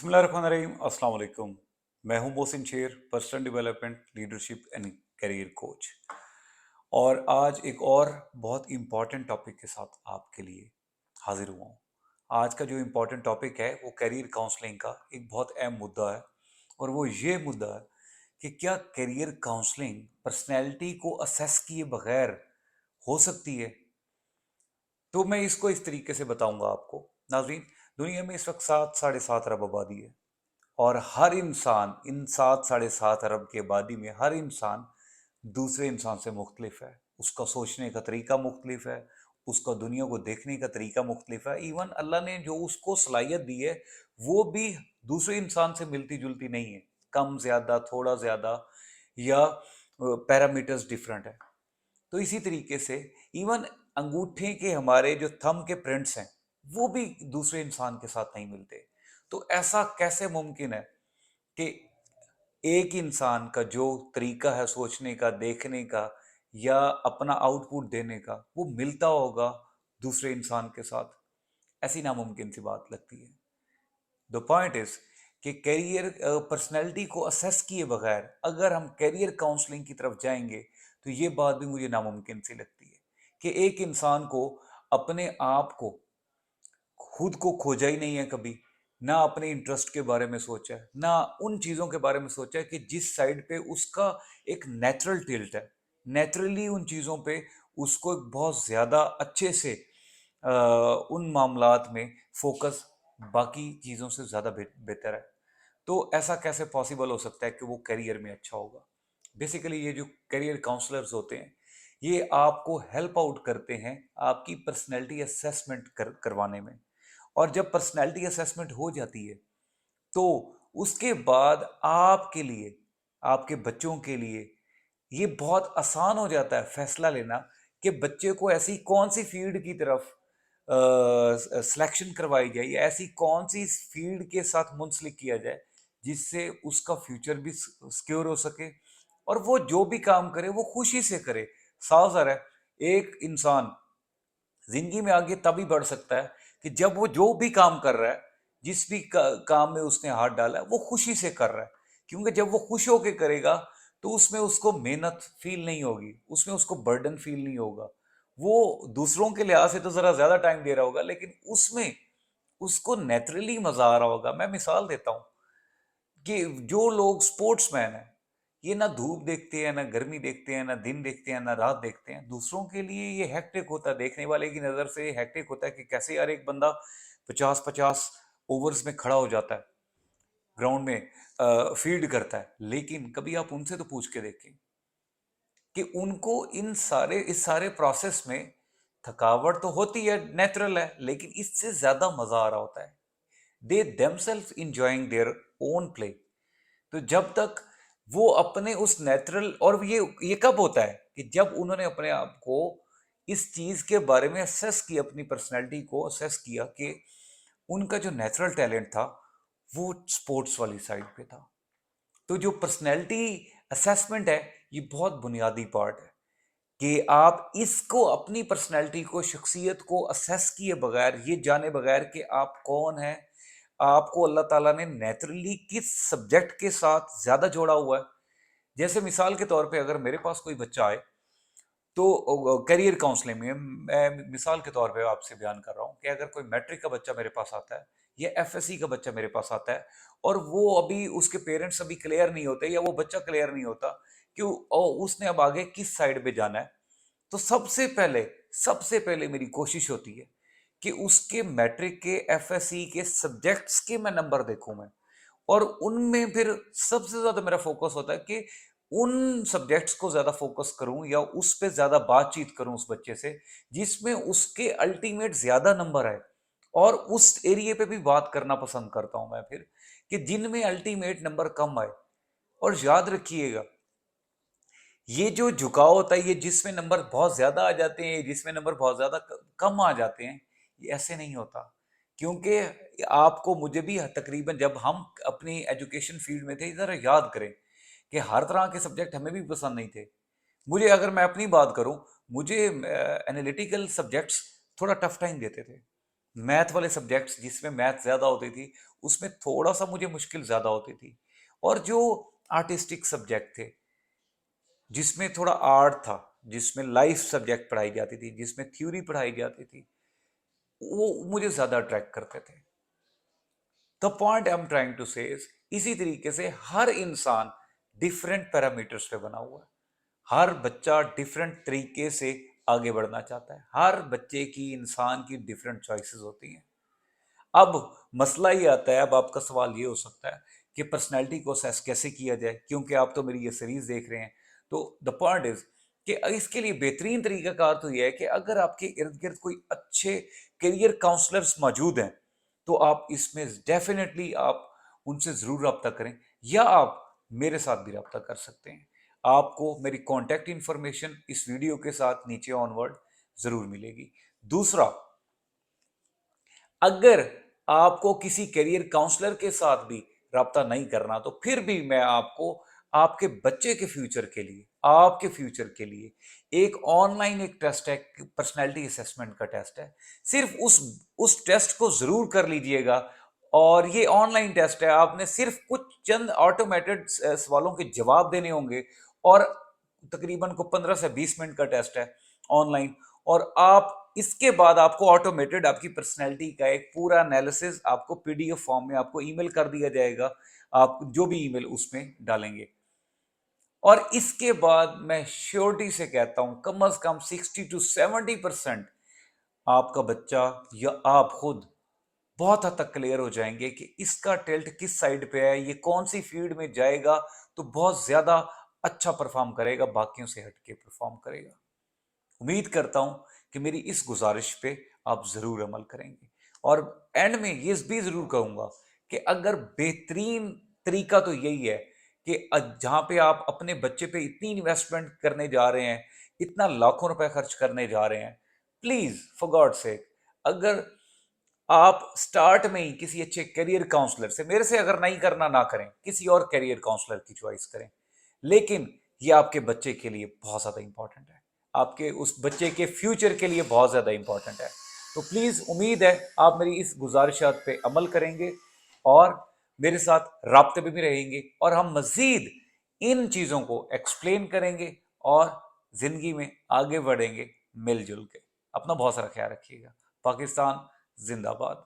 बिस्मिल्लाहिर्रहमानिर्रहीम अस्सलाम वालेकुम। मैं हूं मोहसिन शेर, personal development, leadership and career coach. और आज एक और बहुत इम्पॉर्टेंट टॉपिक के साथ आपके लिए हाजिर हुआ हूं। आज का जो इम्पॉर्टेंट टॉपिक है वो करियर काउंसलिंग का एक बहुत अहम मुद्दा है। और वो ये मुद्दा है कि क्या करियर काउंसलिंग पर्सनैलिटी को असेस किए बगैर हो सकती है। तो मैं इसको इस तरीके से बताऊंगा आपको। नाज़रीन, दुनिया में इस वक्त 7 साढ़े 7 अरब आबादी है। और हर इंसान इन 7 साढ़े 7 अरब की आबादी में हर इंसान दूसरे इंसान से मुख्तलिफ है। उसका सोचने का तरीका मुख्तलिफ है, उसका दुनिया को देखने का तरीका मुख्तलिफ है। इवन अल्लाह ने जो उसको सलाहियत दी है वो भी दूसरे इंसान से मिलती जुलती नहीं है। कम ज्यादा, थोड़ा ज्यादा, या पैरामीटर्स डिफरेंट है। तो इसी तरीके से इवन अंगूठे के हमारे जो थंब के प्रिंट्स हैं वो भी दूसरे इंसान के साथ नहीं मिलते। तो ऐसा कैसे मुमकिन है कि एक इंसान का जो तरीका है सोचने का, देखने का, या अपना आउटपुट देने का, वो मिलता होगा दूसरे इंसान के साथ। ऐसी नामुमकिन सी बात लगती है। द पॉइंट इज कि करियर पर्सनैलिटी को असेस किए बगैर अगर हम करियर काउंसलिंग की तरफ जाएंगे तो ये बात भी मुझे नामुमकिन सी लगती है कि एक इंसान को अपने आप को, खुद को खोजा ही नहीं है कभी, ना अपने इंटरेस्ट के बारे में सोचा है, ना उन चीज़ों के बारे में सोचा है कि जिस साइड पे उसका एक नेचुरल टिल्ट है। नेचुरली उन चीज़ों पे उसको एक बहुत ज़्यादा अच्छे से उन मामलात में फोकस बाकी चीज़ों से ज़्यादा बेहतर है। तो ऐसा कैसे पॉसिबल हो सकता है कि वो करियर में अच्छा होगा। बेसिकली ये जो करियर काउंसलर्स होते हैं ये आपको हेल्प आउट करते हैं आपकी पर्सनैलिटी असेसमेंट करवाने में। और जब पर्सनैलिटी असेसमेंट हो जाती है तो उसके बाद आपके लिए, आपके बच्चों के लिए ये बहुत आसान हो जाता है फैसला लेना कि बच्चे को ऐसी कौन सी फील्ड की तरफ सिलेक्शन करवाई जाए, या ऐसी कौन सी फील्ड के साथ मुंसलिक किया जाए जिससे उसका फ्यूचर भी सिक्योर हो सके और वो जो भी काम करे वो खुशी से करे। साफ ज़ाहिर है एक इंसान जिंदगी में आगे तभी बढ़ सकता है कि जब वो जो भी काम कर रहा है, जिस भी काम में उसने हाथ डाला है वो खुशी से कर रहा है। क्योंकि जब वो खुश होके करेगा तो उसमें उसको मेहनत फील नहीं होगी, उसमें उसको बर्डन फील नहीं होगा। वो दूसरों के लिहाज से तो जरा ज्यादा टाइम दे रहा होगा लेकिन उसमें उसको नेचुरली मजा आ रहा होगा। मैं मिसाल देता हूँ कि जो लोग स्पोर्ट्समैन हैं ये ना धूप देखते हैं, ना गर्मी देखते हैं, ना दिन देखते हैं, ना रात देखते हैं। दूसरों के लिए ये हेक्टिक होता है, देखने वाले की नज़र से हेक्टिक होता है कि कैसे यार एक बंदा 50-50 ओवर्स में खड़ा हो जाता है, ग्राउंड में फील्ड करता है। लेकिन कभी आप उनसे तो पूछ के देखें कि उनको इस सारे प्रोसेस में थकावट तो होती है, नेचुरल है, लेकिन इससे ज्यादा मजा आ रहा होता है। They themselves enjoying their own play. तो जब तक वो अपने उस नेचुरल, और ये कब होता है कि जब उन्होंने अपने आप को इस चीज के बारे में असेस किया, अपनी पर्सनैलिटी को असेस किया कि उनका जो नेचुरल टैलेंट था वो स्पोर्ट्स वाली साइड पे था। तो जो पर्सनैलिटी असेसमेंट है ये बहुत बुनियादी पार्ट है कि आप इसको, अपनी पर्सनैलिटी को, शख्सियत को असेस किए बगैर, ये जाने बगैर कि आप कौन है, आपको अल्लाह ताला ने नेचुरली किस सब्जेक्ट के साथ ज्यादा जोड़ा हुआ है। जैसे मिसाल के तौर पे अगर मेरे पास कोई बच्चा आए तो करियर काउंसलिंग में मैं मिसाल के तौर पे आपसे बयान कर रहा हूँ कि अगर कोई मैट्रिक का बच्चा मेरे पास आता है या एफएससी का बच्चा मेरे पास आता है और वो अभी, उसके पेरेंट्स अभी क्लियर नहीं होते या वो बच्चा क्लियर नहीं होता कि उसने अब आगे किस साइड पे जाना है, तो सबसे पहले मेरी कोशिश होती है कि उसके मैट्रिक के, एफएससी के सब्जेक्ट्स के मैं नंबर देखूं मैं। और उनमें फिर सबसे ज्यादा मेरा फोकस होता है कि उन सब्जेक्ट्स को ज्यादा फोकस करूं या उस पे ज्यादा बातचीत करूं उस बच्चे से जिसमें उसके अल्टीमेट ज्यादा नंबर आए। और उस एरिया पे भी बात करना पसंद करता हूं मैं फिर कि जिनमें अल्टीमेट नंबर कम आए। और याद रखिएगा ये जो झुकाव होता है, ये जिसमें नंबर बहुत ज्यादा आ जाते हैं, जिसमें नंबर बहुत ज्यादा कम आ जाते हैं, ये ऐसे नहीं होता। क्योंकि आपको, मुझे भी तकरीबन जब हम अपनी एजुकेशन फील्ड में थे, जरा याद करें कि हर तरह के सब्जेक्ट हमें भी पसंद नहीं थे। मुझे, अगर मैं अपनी बात करूं, मुझे एनालिटिकल सब्जेक्ट्स थोड़ा टफ टाइम देते थे। मैथ वाले सब्जेक्ट्स जिसमें मैथ ज़्यादा होती थी, उसमें थोड़ा सा मुझे मुश्किल ज़्यादा होती थी। और जो आर्टिस्टिक सब्जेक्ट थे, जिसमें थोड़ा आर्ट था, जिसमें लाइफ सब्जेक्ट पढ़ाई जाती थी, जिसमें थ्योरी पढ़ाई जाती थी, वो मुझे ज़्यादा अट्रैक्ट करते थे। The point I am trying to say इसी तरीके से हर इंसान डिफरेंट पैरामीटर्स पे बना हुआ है। हर बच्चा डिफरेंट तरीके से आगे बढ़ना चाहता है। हर बच्चे की, इंसान की डिफरेंट चॉइसेस होती हैं। अब मसला ये आता है, अब आपका सवाल ये हो सकता है कि पर्सनैलिटी को असेस कैसे किया जाए, क्योंकि आप तो मेरी ये सीरीज देख रहे हैं। तो द पॉइंट इज कि इसके लिए बेहतरीन तरीका कार तो यह है कि अगर आपके इर्द गिर्द कोई अच्छे करियर काउंसलर्स मौजूद हैं, तो आप इसमें डेफिनेटली आप उनसे ज़रूर रब्ता करें, या आप मेरे साथ भी रब्ता कर सकते हैं। आपको मेरी कॉन्टैक्ट इंफॉर्मेशन इस वीडियो के साथ नीचे ऑनवर्ड ज़रूर मिलेगी। दूसरा, अगर आपको किसी करियर काउंसलर के साथ भी राब्ता नहीं करना, तो फिर भी मैं आपको आपके बच्चे के फ्यूचर के लिए, आपके फ्यूचर के लिए एक ऑनलाइन एक टेस्ट है, पर्सनैलिटी असेसमेंट का टेस्ट है। सिर्फ उस टेस्ट को जरूर कर लीजिएगा। और ये ऑनलाइन टेस्ट है, आपने सिर्फ कुछ चंद ऑटोमेटेड सवालों के जवाब देने होंगे, और तकरीबन को 15 से 20 मिनट का टेस्ट है ऑनलाइन। और आप इसके बाद आपको ऑटोमेटेड आपकी पर्सनैलिटी का एक पूरा एनालिसिस आपको पीडीएफ फॉर्म में आपको ईमेल कर दिया जाएगा। आप जो भी ईमेल उसमें डालेंगे, और इसके बाद मैं श्योरिटी से कहता हूं कम से कम 60 to 70% आपका बच्चा या आप खुद बहुत हद तक क्लियर हो जाएंगे कि इसका टिल्ट किस साइड पे है, ये कौन सी फील्ड में जाएगा, तो बहुत ज्यादा अच्छा परफॉर्म करेगा, बाकियों से हटके परफॉर्म करेगा। उम्मीद करता हूं कि मेरी इस गुजारिश पे आप जरूर अमल करेंगे। और एंड में ये भी जरूर कहूंगा कि अगर बेहतरीन तरीका तो यही है कि जहां पे आप अपने बच्चे पे इतनी इन्वेस्टमेंट करने जा रहे हैं, इतना लाखों रुपए खर्च करने जा रहे हैं, प्लीज फॉर गॉड सेक, अगर आप स्टार्ट में ही किसी अच्छे करियर काउंसलर से, मेरे से अगर नहीं करना ना करें, किसी और करियर काउंसलर की चॉइस करें। लेकिन ये आपके बच्चे के लिए बहुत ज्यादा इंपॉर्टेंट है, आपके उस बच्चे के फ्यूचर के लिए बहुत ज्यादा इंपॉर्टेंट है। तो प्लीज उम्मीद है आप मेरी इस गुजारिशात पे अमल करेंगे, और मेरे साथ राब्ते में भी रहेंगे, और हम मजीद इन चीजों को एक्सप्लेन करेंगे, और जिंदगी में आगे बढ़ेंगे मिलजुल के। अपना बहुत सारा ख्याल रखिएगा। पाकिस्तान जिंदाबाद।